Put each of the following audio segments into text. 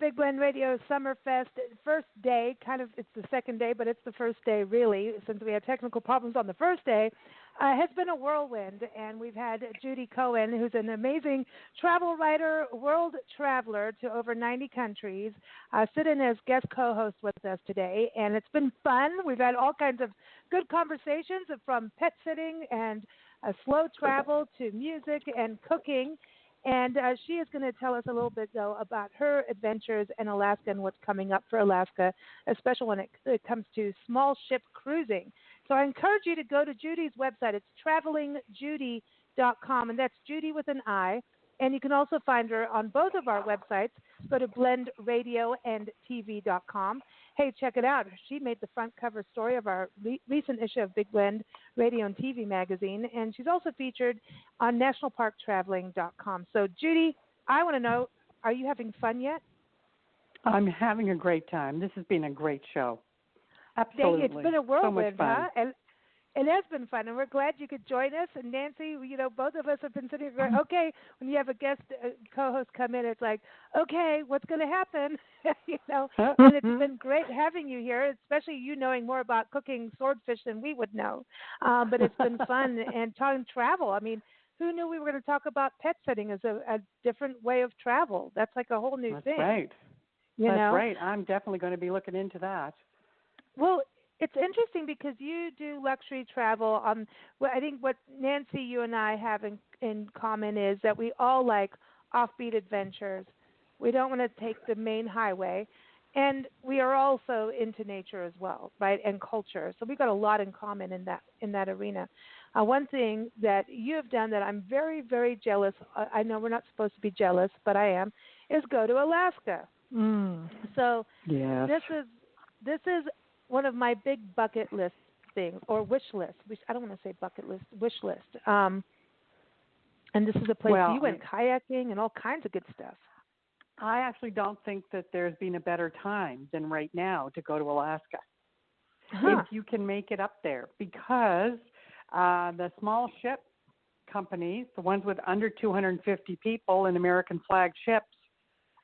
Big Blend Radio Summerfest first day, it's the second day, but it's the first day really, since we had technical problems on the first day, has been a whirlwind. And we've had Judi Cohen, who's an amazing travel writer, world traveler to over 90 countries, sit in as guest co-host with us today. And it's been fun. We've had all kinds of good conversations from pet sitting and slow travel to music and cooking. And she is going to tell us a little bit, though, about her adventures in Alaska and what's coming up for Alaska, especially when it comes to small ship cruising. So I encourage you to go to Judi's website. It's travelingjudi.com, and that's Judi with an I. And you can also find her on both of our websites. Go to blendradioandtv.com. Hey, check it out. She made the front cover story of our recent issue of Big Blend Radio and TV magazine, and she's also featured on nationalparktraveling.com. So, Judi, I want to know, are you having fun yet? I'm having a great time. This has been a great show. Absolutely. It's been a whirlwind, so much fun. huh? And it has been fun, and we're glad you could join us. And Nancy, both of us have been sitting here going, okay, when you have a guest co-host come in, it's like, okay, what's going to happen? And it's been great having you here, especially you knowing more about cooking swordfish than we would know. But it's been fun. And talking travel, I mean, who knew we were going to talk about pet sitting as a different way of travel? That's like a whole new thing. Right. That's right. I'm definitely going to be looking into that. Well, it's interesting because you do luxury travel. I think what Nancy, you and I have in common is that we all like offbeat adventures. We don't want to take the main highway, and we are also into nature as well, right, and culture. So we've got a lot in common in that arena. One thing that you have done that I'm very, very jealous. I know we're not supposed to be jealous, but I am. Is go to Alaska. So yes. This is one of my big bucket list things, or wish list. I don't want to say bucket list, wish list. And this is a place you went kayaking and all kinds of good stuff. I actually don't think that there's been a better time than right now to go to Alaska. If you can make it up there, because the small ship companies, the ones with under 250 people and American flag ships,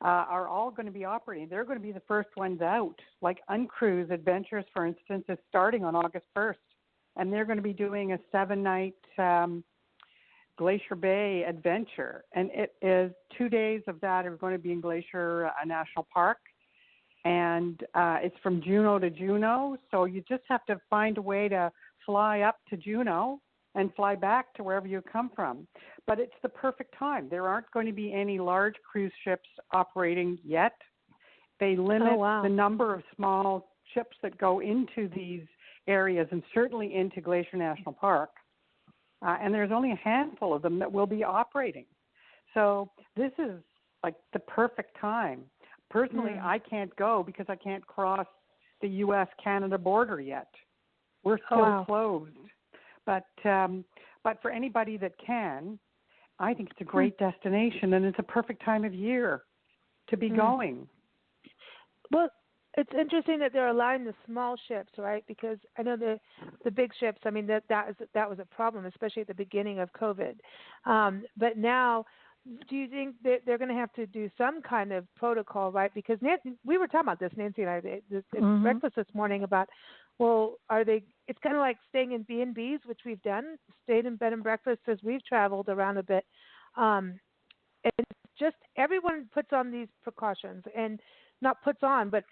are all going to be operating. They're going to be the first ones out. Like Uncruise Adventures, for instance, is starting on August 1st, and they're going to be doing a 7-night Glacier Bay adventure. And it is 2 days of that are going to be in Glacier National Park, and it's from Juneau to Juneau, so you just have to find a way to fly up to Juneau and fly back to wherever you come from. But it's the perfect time. There aren't going to be any large cruise ships operating yet. They limit the number of small ships that go into these areas and certainly into Glacier National Park. And there's only a handful of them that will be operating. So this is like the perfect time. Personally, I can't go because I can't cross the U.S.-Canada border yet. We're still closed. But for anybody that can, I think it's a great destination, and it's a perfect time of year to be going. Well, it's interesting that they're allowing the small ships, right? Because I know the big ships. I mean, that was a problem, especially at the beginning of COVID. But now, do you think that they're going to have to do some kind of protocol, right? Because Nancy, we were talking about this, Nancy and I, at breakfast this morning about, well, are they? It's kind of like staying in B&Bs, which we've done, stayed in bed and breakfast as we've traveled around a bit. And just everyone puts on these precautions, and not puts on, but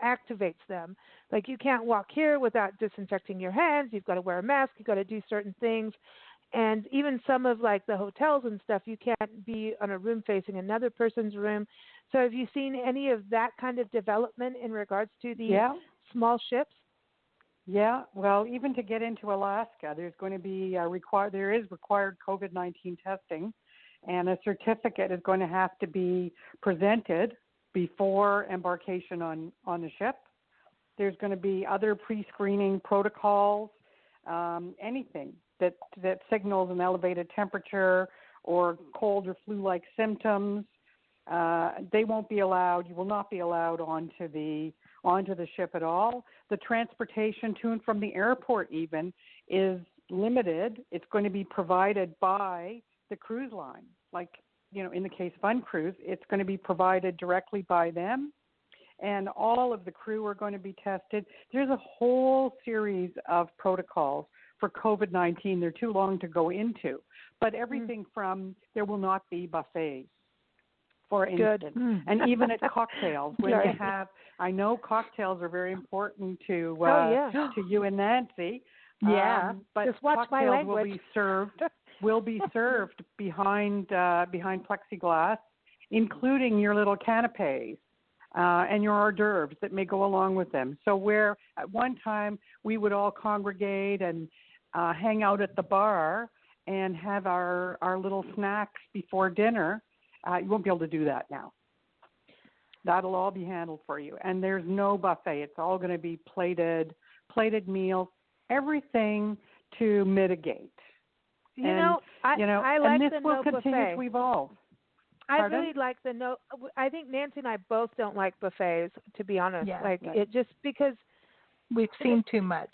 activates them. Like you can't walk here without disinfecting your hands. You've got to wear a mask. You've got to do certain things. And even some of like the hotels and stuff, you can't be on a room facing another person's room. So have you seen any of that kind of development in regards to the small ships? Yeah, well, even to get into Alaska, there's going to be there is required COVID-19 testing, and a certificate is going to have to be presented before embarkation on the ship. There's going to be other pre-screening protocols, anything that signals an elevated temperature or cold or flu-like symptoms. They won't be allowed. You will not be allowed onto the ship at all. The transportation to and from the airport even is limited. It's going to be provided by the cruise line. Like in the case of uncruise, it's going to be provided directly by them, and all of the crew are going to be tested. There's a whole series of protocols for COVID-19. They're too long to go into, but everything from there will not be buffets, for instance, and even at cocktails when you have. I know cocktails are very important to to you and Nancy. Yeah, but just watch my cocktails language. will be served behind plexiglass, including your little canapes and your hors d'oeuvres that may go along with them. So where at one time we would all congregate and hang out at the bar and have our little snacks before dinner, you won't be able to do that now. That'll all be handled for you. And there's no buffet. It's all going to be plated meals, everything to mitigate. I like and this the will no continue buffet. to evolve. I really like the no. I think Nancy and I both don't like buffets, to be honest. It just because we've seen too much.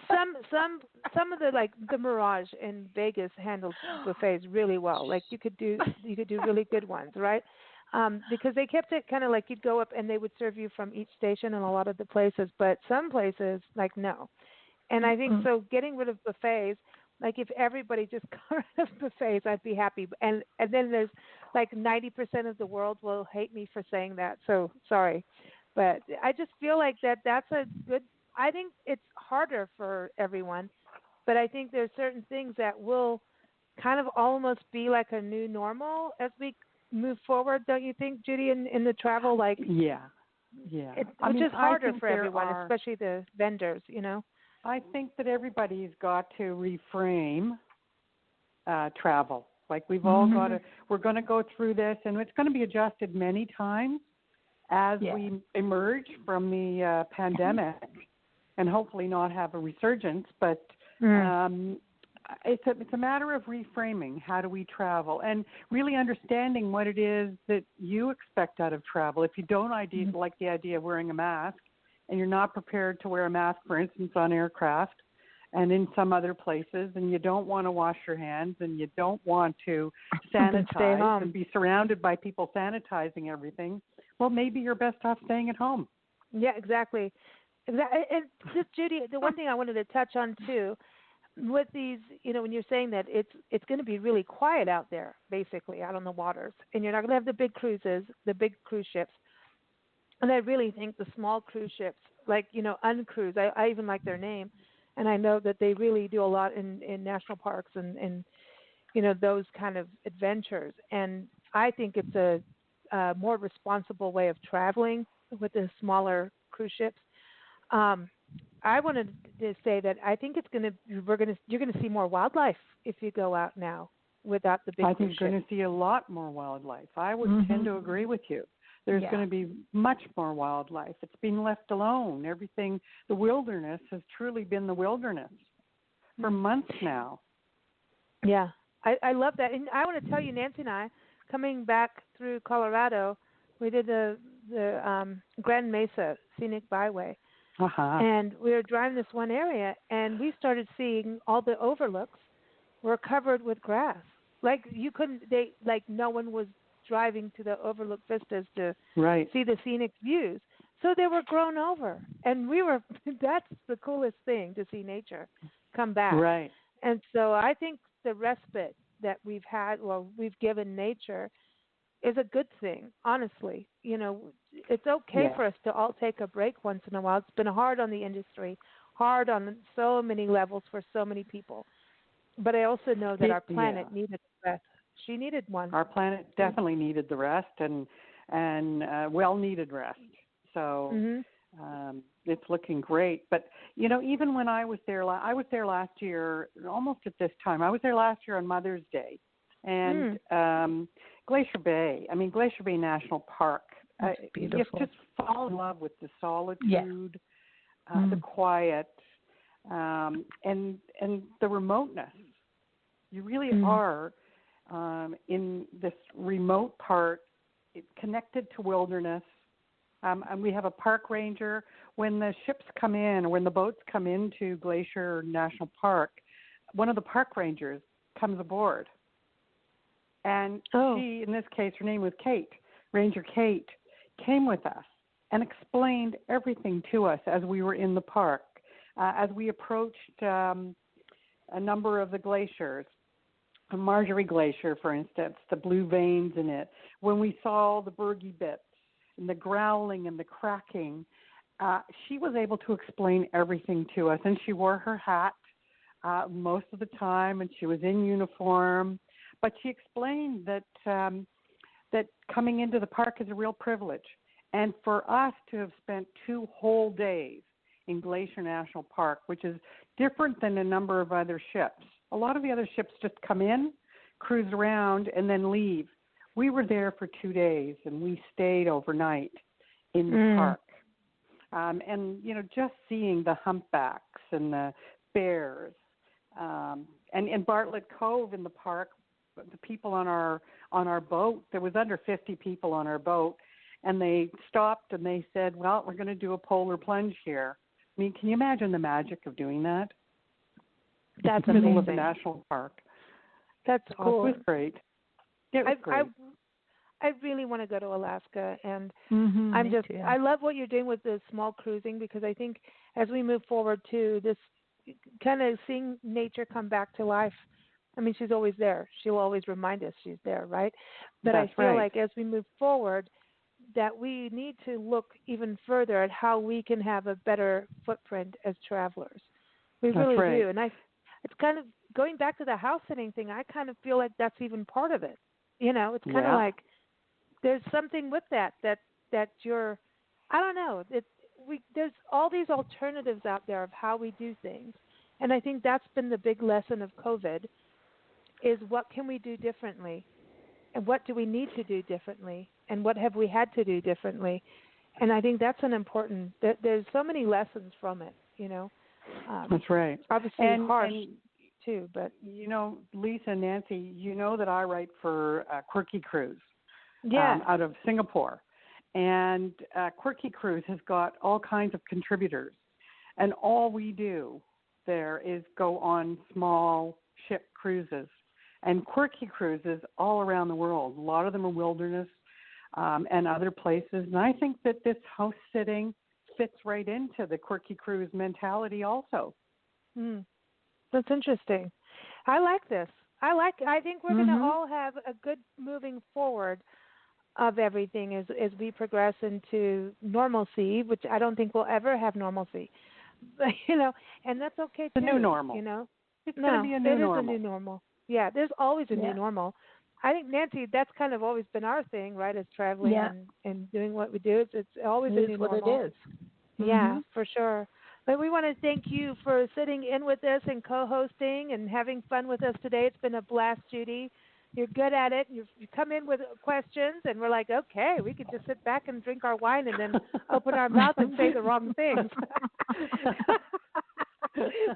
Some of the Mirage in Vegas handles buffets really well. Like you could do really good ones, right? Because they kept it kind of like you'd go up and they would serve you from each station in a lot of the places, but some places no. And I think so. Getting rid of buffets. Like if everybody just got rid of buffets, I'd be happy. And then there's 90% of the world will hate me for saying that. So sorry, but I just feel like that's a good. I think it's harder for everyone, but I think there's certain things that will kind of almost be like a new normal as we move forward. Don't you think, Judi? In the travel, yeah, which is harder for everyone, especially the vendors. I think that everybody's got to reframe travel. Like we've all got to, we're going to go through this, and it's going to be adjusted many times as we emerge from the pandemic, and hopefully not have a resurgence. But it's a matter of reframing. How do we travel, and really understanding what it is that you expect out of travel. If you don't like the idea of wearing a mask, and you're not prepared to wear a mask, for instance, on aircraft and in some other places, and you don't want to wash your hands, and you don't want to sanitize and be surrounded by people sanitizing everything, well, maybe you're best off staying at home. Yeah, exactly. And just, Judi, the one thing I wanted to touch on, too, with these, when you're saying that it's going to be really quiet out there, basically, out on the waters, and you're not going to have the big cruises, the big cruise ships. And I really think the small cruise ships, Uncruise, I even like their name, and I know that they really do a lot in national parks and those kind of adventures. And I think it's a more responsible way of traveling with the smaller cruise ships. I wanted to say that I think you're going to see more wildlife if you go out now without the big cruise ships. I think you're going to see a lot more wildlife. I would tend to agree with you. There's going to be much more wildlife. It's being left alone. Everything, the wilderness has truly been the wilderness for months now. Yeah, I love that. And I want to tell you, Nancy and I, coming back through Colorado, we did the Grand Mesa Scenic Byway. And we were driving this one area, and we started seeing all the overlooks were covered with grass. Like no one was driving to the overlook vistas to see the scenic views. So they were grown over. And that's the coolest thing, to see nature come back. Right. And so I think the respite that we've given nature is a good thing, honestly. It's okay for us to all take a break once in a while. It's been hard on the industry, hard on so many levels for so many people. But I also know that our planet needed rest. She needed one. Our planet definitely needed the rest, and well-needed rest. So it's looking great. But, even when I was there last year, almost at this time. I was there last year on Mother's Day. And Glacier Bay National Park. You just fall in love with the solitude, the quiet, and the remoteness. You really are in this remote part, connected to wilderness. And we have a park ranger. When the ships come in, or when the boats come into Glacier National Park, one of the park rangers comes aboard. And Oh. she, in this case, her name was Kate, Ranger Kate, came with us and explained everything to us as we were in the park, as we approached a number of the glaciers. Marjorie Glacier, for instance, the blue veins in it, when we saw all the bergy bits and the growling and the cracking, she was able to explain everything to us. And she wore her hat most of the time, and she was in uniform. But she explained that that coming into the park is a real privilege. And for us to have spent 2 whole days in Glacier National Park, which is different than a number of other ships. A lot of the other ships just come in, cruise around, and then leave. We were there for 2 days, and we stayed overnight in the park. And, you know, just seeing the humpbacks and the bears, and in Bartlett Cove in the park, the people on our boat, there was under 50 people on our boat, and they stopped and they said, well, we're going to do a polar plunge here. I mean, can you imagine the magic of doing that? That's in the middle amazing. of a national park. That's cool. It was great. It was great. I really want to go to Alaska, and too. I love what you're doing with the small cruising, because I think as we move forward to this kind of seeing nature come back to life. I mean, she's always there. She'll always remind us she's there, right? But That's I feel right. like as we move forward, that we need to look even further at how we can have a better footprint as travelers. We really do. And it's kind of going back to the house sitting thing. I kind of feel like that's even part of it. You know, it's kind of like there's something with that you're, I don't know. There's all these alternatives out there of how we do things. And I think that's been the big lesson of COVID is what can we do differently? And what do we need to do differently? And what have we had to do differently? And I think that's an important, there's so many lessons from it, you know. That's right. Obviously harsh too, but. You know, Lisa and Nancy, you know that I write for Quirky Cruise out of Singapore. And Quirky Cruise has got all kinds of contributors. And all we do there is go on small ship cruises. And Quirky Cruises all around the world. A lot of them are wilderness and other places. And I think that this house sitting fits right into the Quirky Cruise mentality also. That's interesting. I like this. I think we're going to all have a good moving forward of everything as we progress into normalcy, which I don't think we'll ever have normalcy. You know, and that's okay too. The new normal. You know, it's going to be a new normal. It is a new normal. Yeah, there's always a new normal. I think, Nancy, that's kind of always been our thing, right, as traveling and doing what we do. It's always a new normal. It is what it is. Yeah, for sure. But we want to thank you for sitting in with us and co-hosting and having fun with us today. It's been a blast, Judi. You're good at it. You come in with questions, and we're like, okay, we could just sit back and drink our wine and then open our mouth and say the wrong things.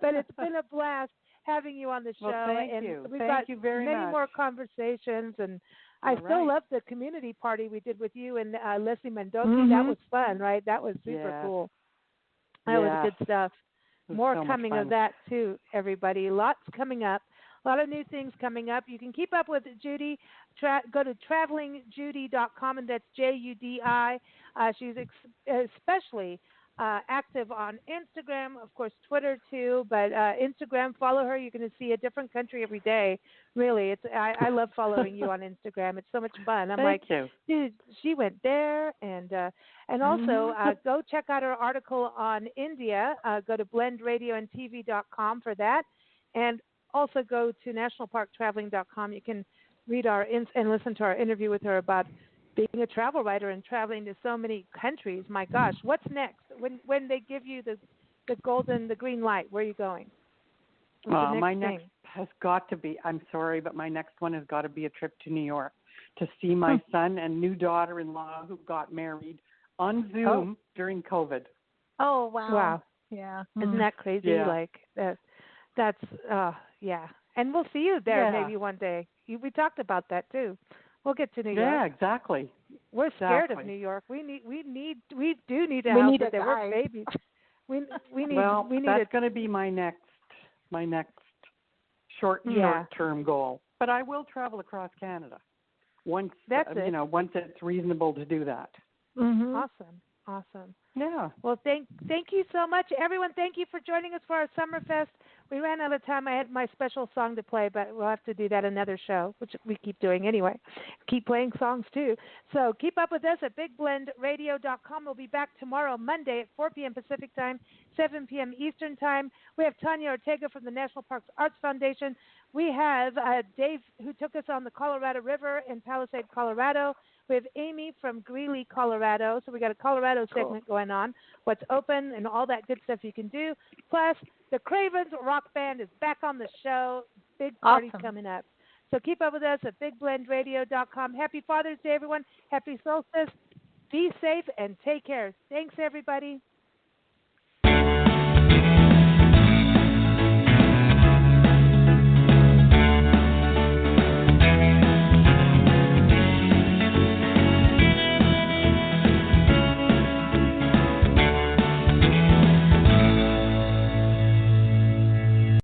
But it's been a blast having you on the show. Well, thank and you. We've thank got you very many much. more conversations, and I still love the community party we did with you and Leslie Mendoza. That was fun, right? That was super cool. That was good stuff. More so coming of that too, everybody. Lots coming up. A lot of new things coming up. You can keep up with Judi. Go to travelingjudi.com, and that's Judi. She's especially active on Instagram, of course, Twitter too. But Instagram, follow her. You're going to see a different country every day. Really, I love following you on Instagram. It's so much fun. I'm Thank you. Dude, she went there, and also go check out her article on India. Go to blendradioandtv.com for that, and also go to nationalparktraveling.com. You can read and listen to our interview with her about being a travel writer and traveling to so many countries. My gosh, what's next? When they give you the green light, where are you going? My next has got to be, I'm sorry, but my next one has got to be a trip to New York to see my son and new daughter-in-law who got married on Zoom during COVID. Oh, wow. Wow. Yeah. Isn't that crazy? Yeah. Like, that's, yeah. And we'll see you there maybe one day. We talked about that too. We'll get to New York. Yeah, exactly. We're scared of New York. We do need a house that we're babies. We need. That's going to be my next short-term goal. But I will travel across Canada once once it's reasonable to do that. Mm-hmm. Awesome. Yeah. Well, thank you so much, everyone. Thank you for joining us for our Summerfest. We ran out of time. I had my special song to play, but we'll have to do that another show, which we keep doing anyway. Keep playing songs too. So keep up with us at BigBlendRadio.com. We'll be back tomorrow, Monday at 4 p.m. Pacific Time, 7 p.m. Eastern Time. We have Tanya Ortega from the National Parks Arts Foundation. We have Dave, who took us on the Colorado River in Palisade, Colorado. We have Amy from Greeley, Colorado. So we got a Colorado segment going on, what's open and all that good stuff you can do. Plus, the Cravens Rock Band is back on the show. Big party coming up. So keep up with us at BigBlendRadio.com. Happy Father's Day, everyone. Happy solstice. Be safe and take care. Thanks, everybody.